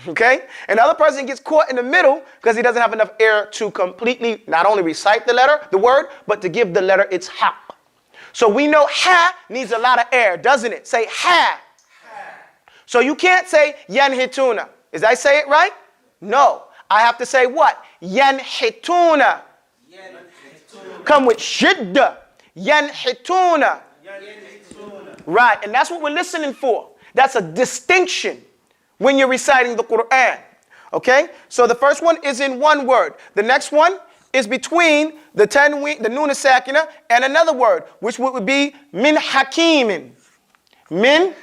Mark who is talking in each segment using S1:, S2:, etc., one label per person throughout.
S1: Okay? Another person gets caught in the middle because he doesn't have enough air to completely not only recite the word, but to give the letter its haq. So we know ha needs a lot of air, doesn't it? Say ha. So you can't say yanhituna. Did I say it right? No. I have to say what? Yanhituna. Come with shidda. Yanhituna. Right, and that's what we're listening for. That's a distinction when you're reciting the Quran. Okay? So the first one is in one word. The next one is between the tanween, the nun sakina, and another word, which would be min hakimin. Min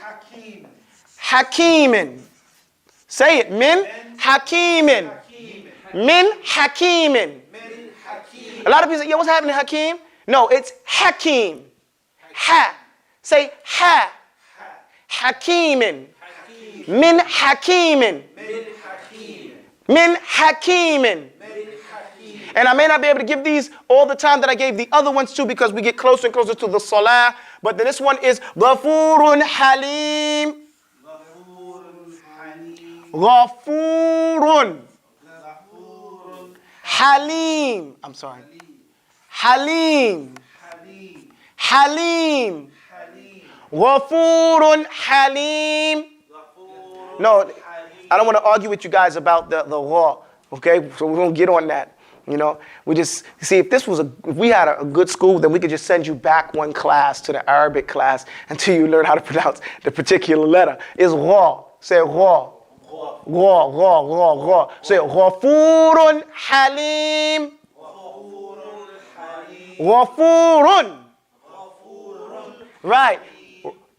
S1: hakimin. Say it. Min hakimin. Min hakimin. A lot of people say, yeah, what's happening, Hakim? No, it's hakim. Ha. Say ha. Hakimin. Min hakimin. Min hakimin. And I may not be able to give these all the time that I gave the other ones too, because we get closer and closer to the salah. But then this one is Ghafurun Halim. Ghafurun Halim. I'm sorry. Halim. Halim. Ghafurun Halim. No, I don't want to argue with you guys about the law. Okay, so we won't get on that. You know, we just see if we had a good school, then we could just send you back one class to the Arabic class until you learn how to pronounce the particular letter. It's ra. Say ra. Ra, ra, ra, ra. Say Ghafurun Halim. Ghafurun. Right.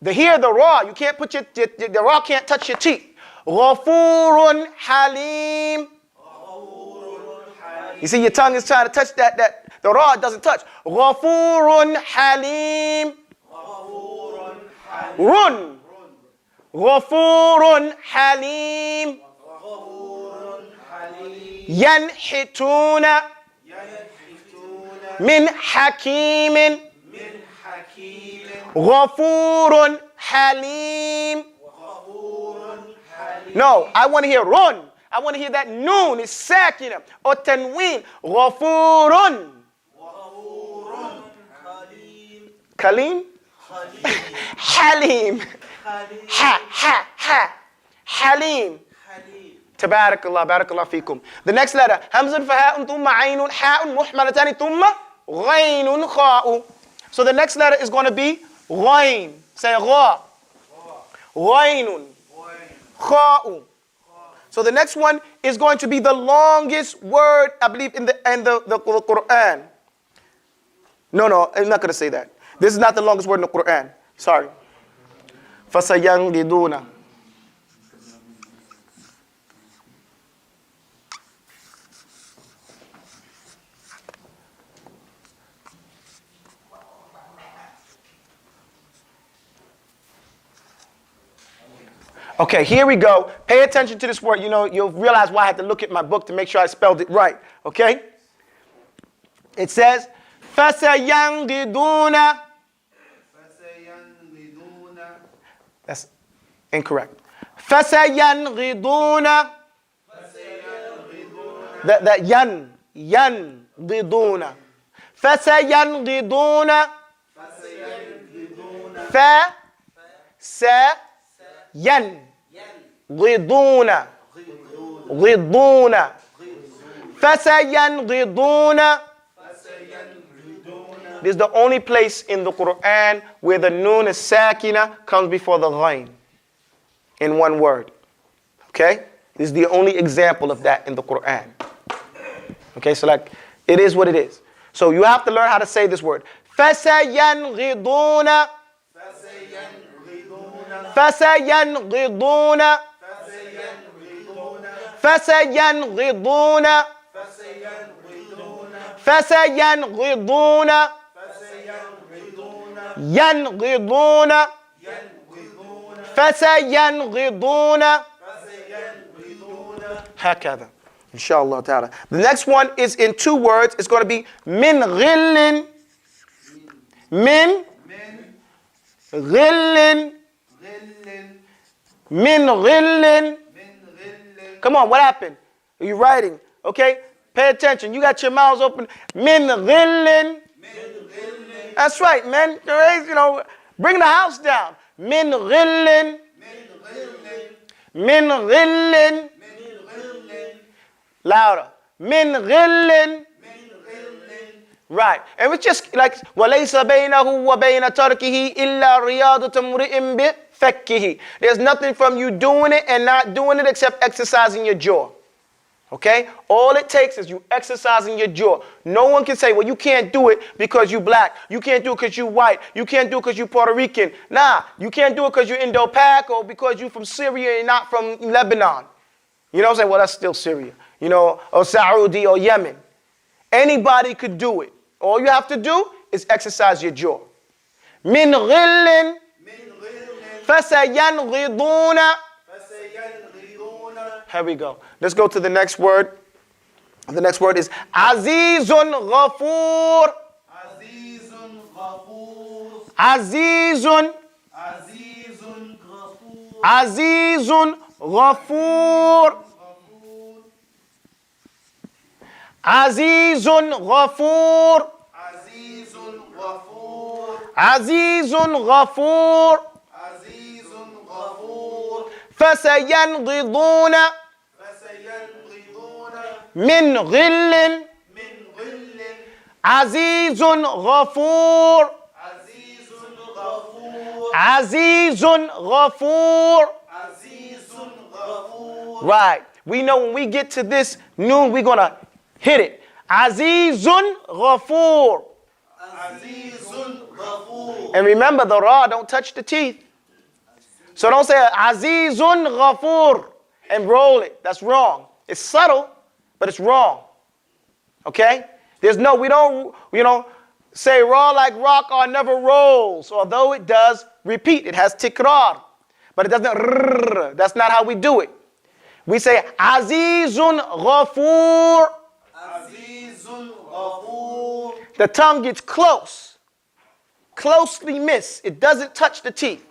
S1: The ra, you can't put the ra can't touch your teeth. Ghafurun Halim. You see, your tongue is trying to touch that the ra doesn't touch. Ghafurun Halim. Run. Ghafurun Halim. Yanhituna. Min hakimin. Ghafurun Halim. No, I want to hear run. I want to hear that noon is sakina or tanween. Ghafurun. Kalim. Halim. Ha. Halim. Tabarakallah, barakallah fikum. The next letter. Hamzun faha'un thumma aynun ha'un muhmalatani thumma ghaynun kha'u. So the next letter is going to be ghayn. Say gha. Ghaynun. Kha'u. So the next one is going to be the longest word, I believe, in the Quran. No, I'm not going to say that. This is not the longest word in the Quran. Sorry. فَسَيَنْغِدُونَ. Okay, here we go. Pay attention to this word. You know, you'll realize why I had to look at my book to make sure I spelled it right. Okay? It says, فَسَيَنْغِدُونَ. That's incorrect. فَسَيَنْغِدُونَ. That yan-giduna. فَسَيَنْغِدُونَ. Fa-sa-yan. غضون غضون فسينغضون. This is the only place in the Quran where the nun is sakina comes before the ghayn in one word. Okay? This is the only example of that in the Quran. Okay, so like it is what it is. So you have to learn how to say this word. فسينغضون. فسينغضون. فسينغضون. فسينغضون. ينغضون. فسينغضون. هكذا إن شاء الله تعالى. The next one is in two words. It's going to be من غل. من غل. من غل. Come on, what happened? Are you writing? Okay? Pay attention. You got your mouths open. Min ghillin. That's right, man. You know, bring the house down. Min ghillin. Min ghillin. Louder. Min ghillin. Right. And it's just like وَلَيْسَ بَيْنَهُ وَبَيْنَ تَرْكِهِ إِلَّا رِيَاضَةَ امْرِئٍ بِفَكِّهِ. There's nothing from you doing it and not doing it except exercising your jaw. Okay? All it takes is you exercising your jaw. No one can say, well, you can't do it because you black. You can't do it because you white. You can't do it because you Puerto Rican. Nah, you can't do it because you're Indo-Pak or because you're from Syria and not from Lebanon. You know what I'm saying? Well, that's still Syria. You know, or Saudi or Yemen. Anybody could do it. All you have to do is exercise your jaw. Min ghillin fasayanghiduna. Here we go. Let's go to the next word. The next word is Azizun Ghafur.
S2: Azizun Ghafur.
S1: Azizun.
S2: Azizun Ghafur.
S1: Azizun Ghafur. Azizun Ghafur.
S2: Azizun Ghafur.
S1: Azizun Ghafur.
S2: Azizun Ghafur.
S1: فسينغضون من غل عزيز غفور عزيز غفور. Right. We know when we get to this noon, we're going to hit it. Azizun Ghafur. And remember, the ra don't touch the teeth. So don't say Azizun Ghafur and roll it. That's wrong. It's subtle, but it's wrong. Okay? We don't, say raw like rock or never rolls. Although it does repeat. It has tikrar. But it doesn't rrr. That's not how we do it. We say Azizun Ghafur.
S2: Azizun Ghafur.
S1: The tongue gets close. Closely missed. It doesn't touch the teeth.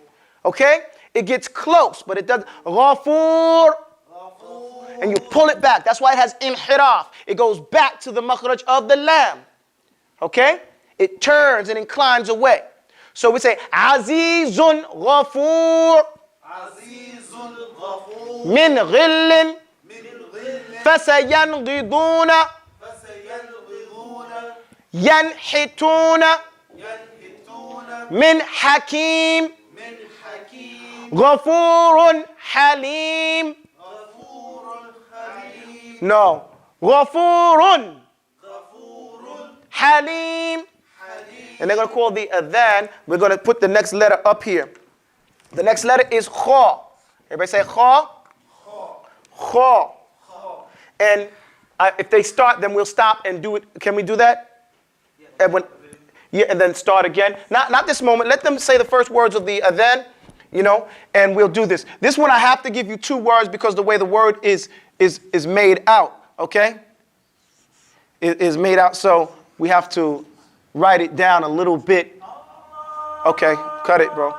S1: Okay? It gets close, but it doesn't. Ghafur. And you pull it back. That's why it has inhiraf. It goes back to the makhraj of the lamb. Okay? It turns and inclines away. So we say Azizun Ghafur.
S2: Azizun Ghafur.
S1: Min ghillin. Fasayanghiduna. Yanhituna. Min hakim. Ghafurun halim. No. Ghafurun. Halim. And they're going to call the adhan. We're going to put the next letter up here. The next letter is kha. Everybody say kha. Kha. And if they start, then we'll stop and do it. Can we do that? And and then start again. Not this moment. Let them say the first words of the adhan. And we'll do this. This one I have to give you two words because the way the word is made out, okay? It is made out, so we have to write it down a little bit. Okay, cut it, bro.